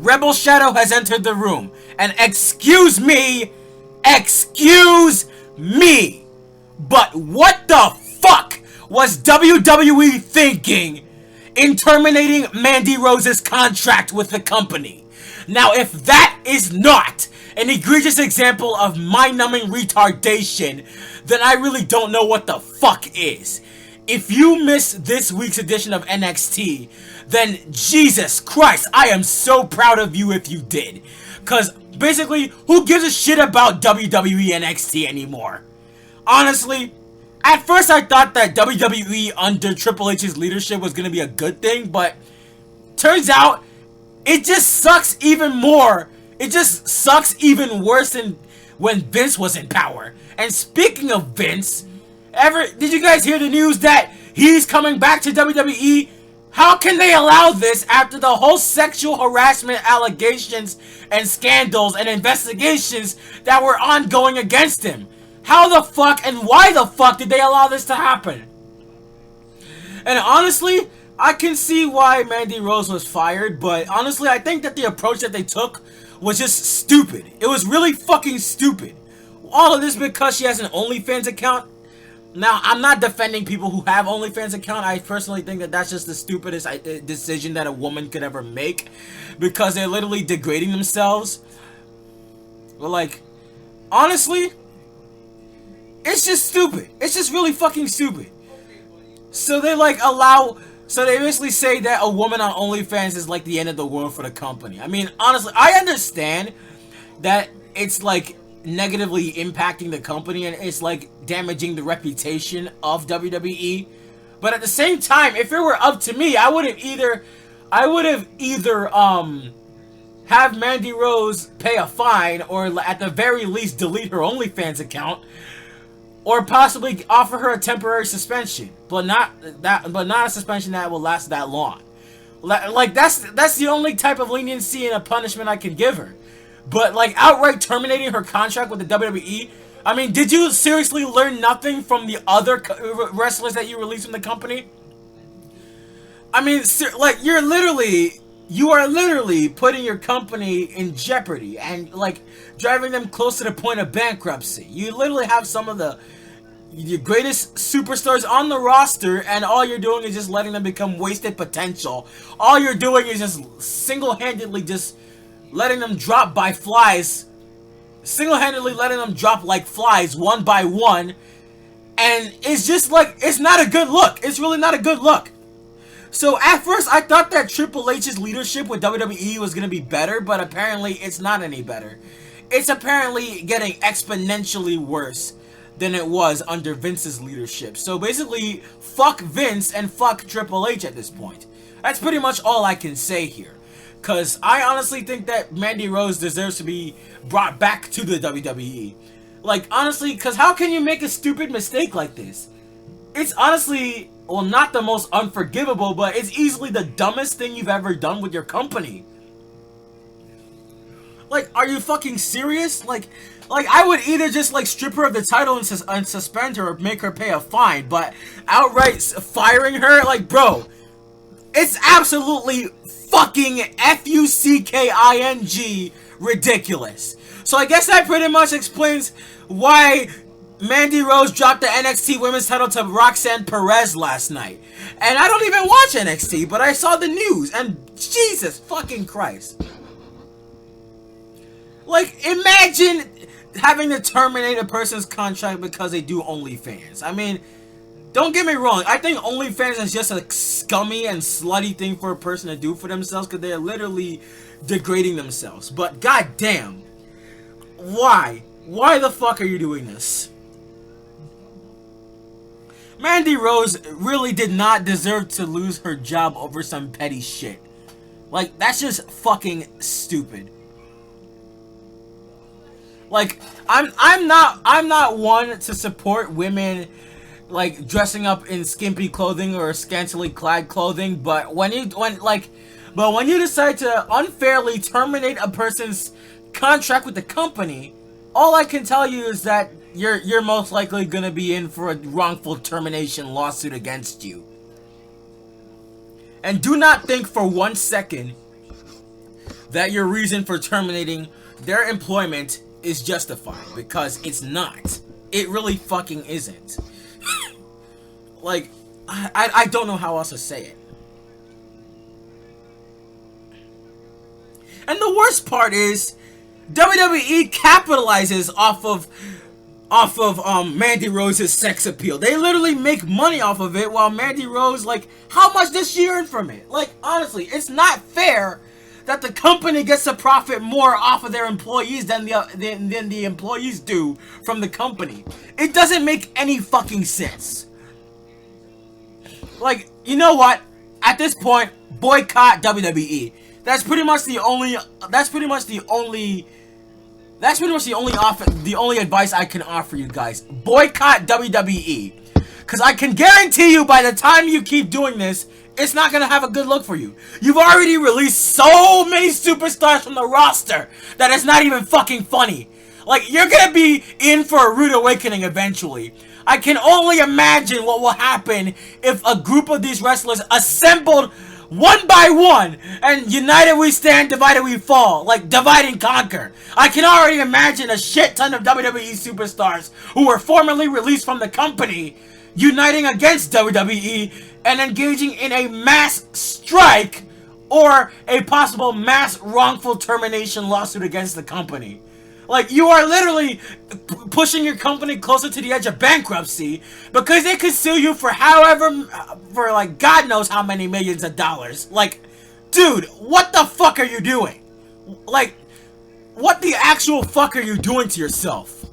Rebel Shadow has entered the room. And excuse me, but what the fuck was WWE thinking in terminating Mandy Rose's contract with the company? Now, if that is not an egregious example of mind-numbing retardation, then I really don't know what the fuck is. If you missed this week's edition of NXT, then Jesus Christ, I am so proud of you if you did. Cause basically, who gives a shit about WWE NXT anymore? Honestly, at first I thought that WWE under Triple H's leadership was gonna be a good thing, but turns out it just sucks even more. It just sucks even worse than when Vince was in power. And speaking of Vince, did you guys hear the news that he's coming back to WWE? How can they allow this after the whole sexual harassment allegations and scandals and investigations that were ongoing against him? How the fuck and why the fuck did they allow this to happen? And honestly, I can see why Mandy Rose was fired, but honestly, I think that the approach that they took was just stupid. It was really fucking stupid. All of this because she has an OnlyFans account. Now, I'm not defending people who have OnlyFans account. I personally think that that's just the stupidest decision that a woman could ever make, because they're literally degrading themselves. But like, honestly, it's just stupid. It's just really fucking stupid. So they so they basically say that a woman on OnlyFans is like the end of the world for the company. I mean, honestly, I understand that it's like negatively impacting the company and it's like damaging the reputation of WWE. But at the same time, if it were up to me, I would have either have Mandy Rose pay a fine, or at the very least delete her OnlyFans account, or possibly offer her a temporary suspension, but not a suspension that will last that long. Like that's the only type of leniency and a punishment I can give her. But like outright terminating her contract with the WWE, I mean, did you seriously learn nothing from the other wrestlers that you released from the company? I mean, like you are literally putting your company in jeopardy and like driving them close to the point of bankruptcy. You literally have some of the greatest superstars on the roster, and all you're doing is just letting them become wasted potential. All you're doing is just single-handedly just letting them drop by flies. Single-handedly letting them drop like flies one by one. And it's just like, it's not a good look. It's really not a good look. So at first I thought that Triple H's leadership with WWE was going to be better, but apparently it's not any better. It's apparently getting exponentially worse than it was under Vince's leadership. So basically, fuck Vince and fuck Triple H at this point. That's pretty much all I can say here. Because I honestly think that Mandy Rose deserves to be brought back to the WWE. Like, honestly, because how can you make a stupid mistake like this? It's honestly, well, not the most unforgivable, but it's easily the dumbest thing you've ever done with your company. Like, are you fucking serious? Like I would either just like strip her of the title and suspend her, or make her pay a fine. But outright firing her, like, bro, it's absolutely fucking fucking ridiculous. So I guess that pretty much explains why Mandy Rose dropped the NXT Women's title to Roxanne Perez last night. And I don't even watch NXT, but I saw the news, and Jesus fucking Christ. Like, imagine having to terminate a person's contract because they do OnlyFans. I mean, don't get me wrong, I think OnlyFans is just a scummy and slutty thing for a person to do for themselves, because they're literally degrading themselves. But goddamn, why? Why the fuck are you doing this? Mandy Rose really did not deserve to lose her job over some petty shit. Like, that's just fucking stupid. Like, I'm not one to support women like dressing up in skimpy clothing or scantily clad clothing, but when you decide to unfairly terminate a person's contract with the company, all I can tell you is that you're most likely gonna be in for a wrongful termination lawsuit against you. And do not think for 1 second that your reason for terminating their employment is justified, because it's not. It really fucking isn't. Like, I don't know how else to say it. And the worst part is, WWE capitalizes off of Mandy Rose's sex appeal. They literally make money off of it, while Mandy Rose, like, how much does she earn from it? Like, honestly, it's not fair that the company gets to profit more off of their employees than the employees do from the company. It doesn't make any fucking sense. Like, you know what? At this point, boycott WWE. That's pretty much the only advice I can offer you guys. Boycott WWE. Because I can guarantee you, by the time you keep doing this, it's not going to have a good look for you. You've already released so many superstars from the roster that it's not even fucking funny. Like, you're going to be in for a rude awakening eventually. I can only imagine what will happen if a group of these wrestlers assembled one by one, and united we stand, divided we fall. Like, divide and conquer. I can already imagine a shit ton of WWE superstars who were formerly released from the company uniting against WWE and engaging in a mass strike or a possible mass wrongful termination lawsuit against the company. Like, you are literally pushing your company closer to the edge of bankruptcy, because they could sue you for for like God knows how many millions of dollars. Like, dude, what the fuck are you doing? Like, what the actual fuck are you doing to yourself?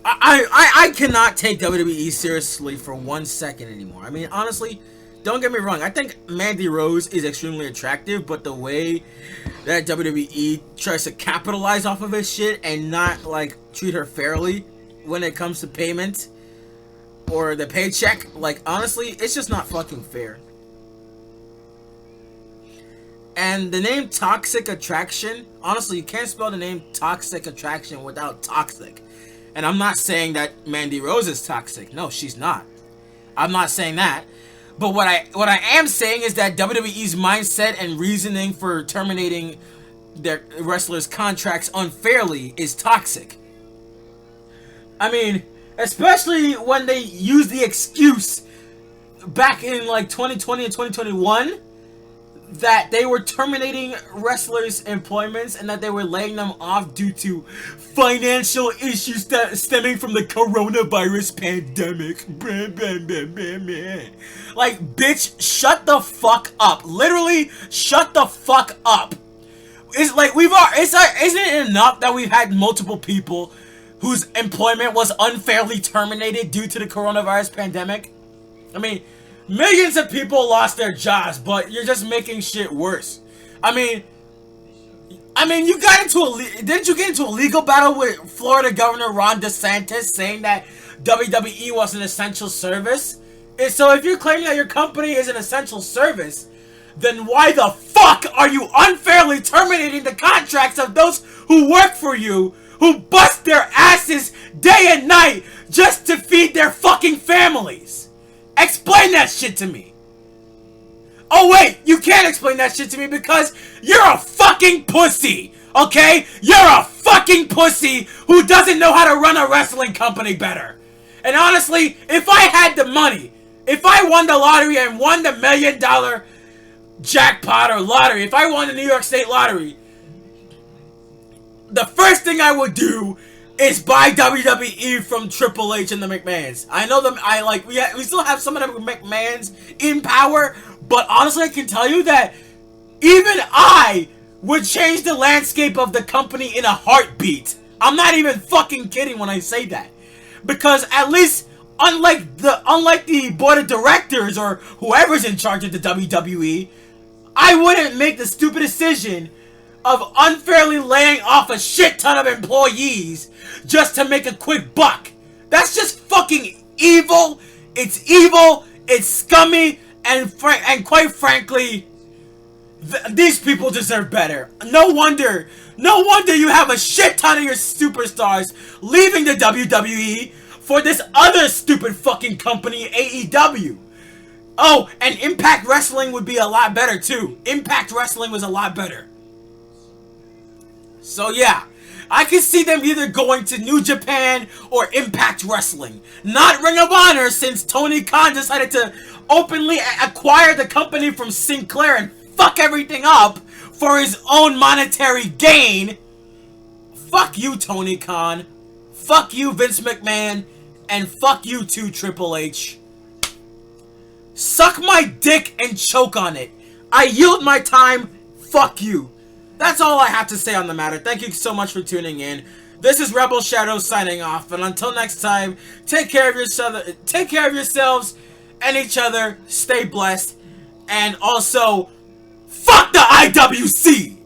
I cannot take WWE seriously for 1 second anymore. I mean, honestly, don't get me wrong, I think Mandy Rose is extremely attractive, but the way that WWE tries to capitalize off of this shit and not, like, treat her fairly when it comes to payment or the paycheck, like, honestly, it's just not fucking fair. And the name Toxic Attraction, honestly, you can't spell the name Toxic Attraction without toxic. And I'm not saying that Mandy Rose is toxic. No, she's not. I'm not saying that. But what I am saying is that WWE's mindset and reasoning for terminating their wrestlers' contracts unfairly is toxic. I mean, especially when they use the excuse back in like 2020 and 2021 that they were terminating wrestlers' employments and that they were laying them off due to financial issues stemming from the coronavirus pandemic. Like, bitch, shut the fuck up. Literally, shut the fuck up. It's like isn't it enough that we've had multiple people whose employment was unfairly terminated due to the coronavirus pandemic? I mean, millions of people lost their jobs, but you're just making shit worse. I mean, didn't you get into a legal battle with Florida Governor Ron DeSantis saying that WWE was an essential service? And so if you're claiming that your company is an essential service, then why the fuck are you unfairly terminating the contracts of those who work for you, who bust their asses day and night just to feed their fucking families? Explain that shit to me. Oh wait, you can't explain that shit to me because you're a fucking pussy, okay? You're a fucking pussy who doesn't know how to run a wrestling company better. And honestly, if I had the money, if I won the lottery and won the $1 million jackpot or lottery, if I won the New York State lottery, the first thing I would do is buy WWE from Triple H and the McMahons. I know them. We still have some of the McMahons in power, but honestly, I can tell you that even I would change the landscape of the company in a heartbeat. I'm not even fucking kidding when I say that, because at least unlike the board of directors or whoever's in charge of the WWE, I wouldn't make the stupid decision of unfairly laying off a shit ton of employees just to make a quick buck. That's just fucking evil. It's evil. It's scummy. And quite frankly, these people deserve better. No wonder you have a shit ton of your superstars leaving the WWE for this other stupid fucking company, AEW. Oh, and Impact Wrestling would be a lot better too. Impact Wrestling was a lot better. So yeah, I could see them either going to New Japan or Impact Wrestling. Not Ring of Honor, since Tony Khan decided to openly acquire the company from Sinclair and fuck everything up for his own monetary gain. Fuck you, Tony Khan. Fuck you, Vince McMahon. And fuck you too, Triple H. Suck my dick and choke on it. I yield my time. Fuck you. That's all I have to say on the matter. Thank you so much for tuning in. This is Rebel Shadow signing off. And until next time, take care of yourselves and each other. Stay blessed. And also, fuck the IWC!